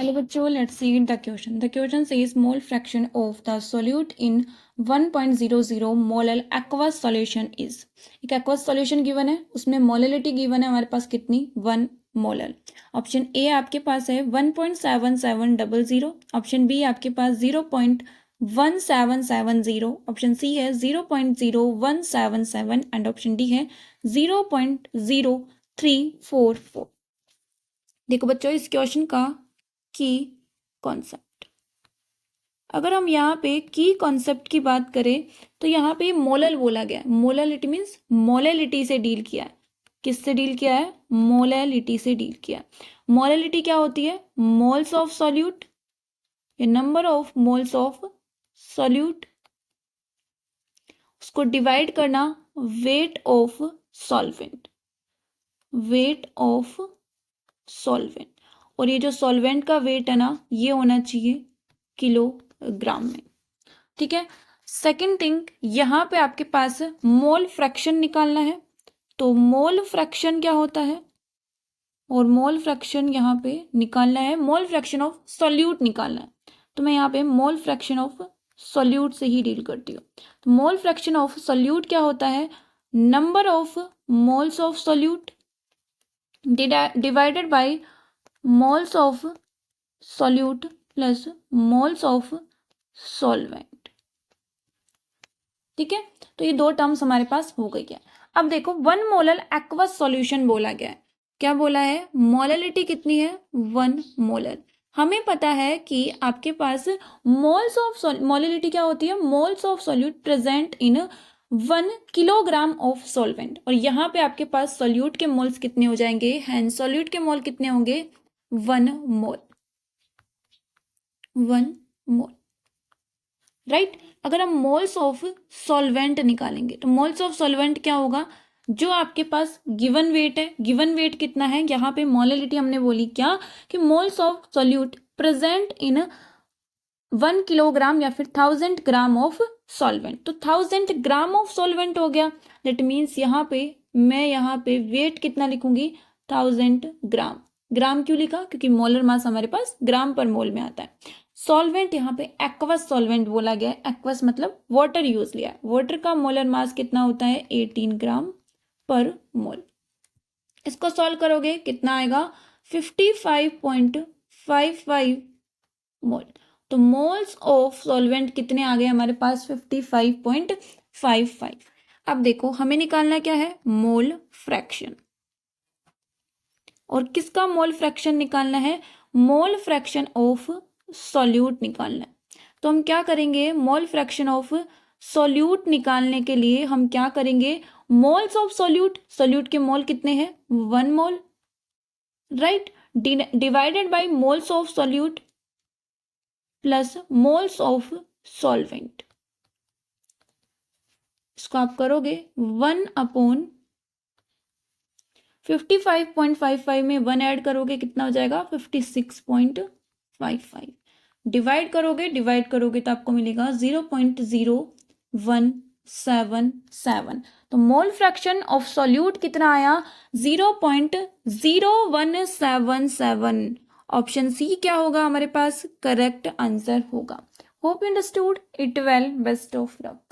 Hello बच्चों, let's see the question. The question says mole fraction of the solute in 1.00 molar aqueous solution is. एक aqueous solution given है, उसमें molality given है हमारे पास कितनी 1 molar. Option A आपके पास है 1.7700, ऑप्शन बी आपके पास 0.1770, ऑप्शन सी है 0.0177 एंड ऑप्शन डी है 0.0344. देखो बच्चों इस क्वेश्चन का की कॉन्सेप्ट, अगर हम यहाँ पे की कॉन्सेप्ट की बात करें तो यहाँ पे मोलल बोला गया है. मोललिटी मीन्स मोललिटी से डील किया है. किससे डील किया है? मोललिटी से डील किया है. मोललिटी क्या होती है? मोल्स ऑफ सॉल्यूट, ये number of moles of solute, उसको डिवाइड करना weight of solvent, weight of solvent, और ये जो सॉल्वेंट का वेट है ना ये होना चाहिए किलोग्राम में. ठीक है. सेकंड थिंग, यहाँ पे आपके पास मोल फ्रैक्शन निकालना है. तो मोल फ्रैक्शन क्या होता है? और मोल फ्रैक्शन यहाँ पे निकालना है, मोल फ्रैक्शन ऑफ सॉल्यूट निकालना है. तो मैं यहाँ पे मोल फ्रैक्शन ऑफ सॉल्यूट से ही डील करती हूँ. तो मोल फ्रैक्शन ऑफ सॉल्यूट क्या होता है? Number of moles of solute divided by moles of solute plus moles of solvent. ठीक है. तो ये दो टर्म्स हमारे पास हो गई है. अब देखो 1 मोलर एक्वस सॉल्यूशन बोला गया है. क्या बोला है? मोललिटी कितनी है? 1 मोलर. हमें पता है कि आपके पास मोल्स ऑफ मोललिटी क्या होती है? Moles of solute present in 1 kilogram of solvent. और यहाँ पे आपके पास सॉल्यूट के मोल्स कितने हो जाएंगे? हैंड सॉल्यूट के मोल कितने होंगे? 1 मोल, 1 मोल. राइट. अगर हम मोल्स ऑफ सॉल्वेंट निकालेंगे तो मोल्स ऑफ सॉल्वेंट क्या होगा? जो आपके पास गिवन वेट है, गिवन वेट कितना है? यहाँ पे मोललिटी हमने बोली क्या कि moles of solute present in 1 kilogram या फिर 1000 ग्राम ऑफ सॉल्वेंट. तो 1000 ग्राम ऑफ सॉल्वेंट हो गया. दैट मीन्स यहाँ पे मैं यहाँ पे वेट कितना लिखूंगी? 1000 ग्राम. ग्राम क्यों लिखा? क्योंकि मोलर मास हमारे पास ग्राम पर मोल में आता है. सॉल्वेंट यहाँ पे एक्वस सॉल्वेंट बोला गया है. एक्वस मतलब वाटर यूज लिया है. वाटर का मोलर मास कितना होता है? 18 ग्राम पर मोल. इसको सॉल्व करोगे कितना आएगा? 55.55 मोल. तो मोल्स ऑफ सॉल्वेंट कितने आ गए हमारे पास? 55.55. अब देखो हमें निकालना क्या है? Mole fraction. और किसका मोल फ्रैक्शन निकालना है? मोल फ्रैक्शन ऑफ सॉल्यूट निकालना है. तो हम क्या करेंगे? मोल फ्रैक्शन ऑफ सॉल्यूट निकालने के लिए हम क्या करेंगे? मोल्स ऑफ सॉल्यूट, सॉल्यूट के मोल कितने हैं? 1 mole. Right. Divided by moles of solute plus moles of solvent. इसको आप करोगे 1/55 में 1 ऐड करोगे कितना हो जाएगा? 56.55. डिवाइड करोगे तो आपको मिलेगा 0.0177. तो मोल फ्रैक्शन ऑफ सॉल्यूट कितना आया? 0.0177. ऑप्शन सी क्या होगा हमारे पास? करेक्ट आंसर होगा. Hope you understood it well. Best of luck.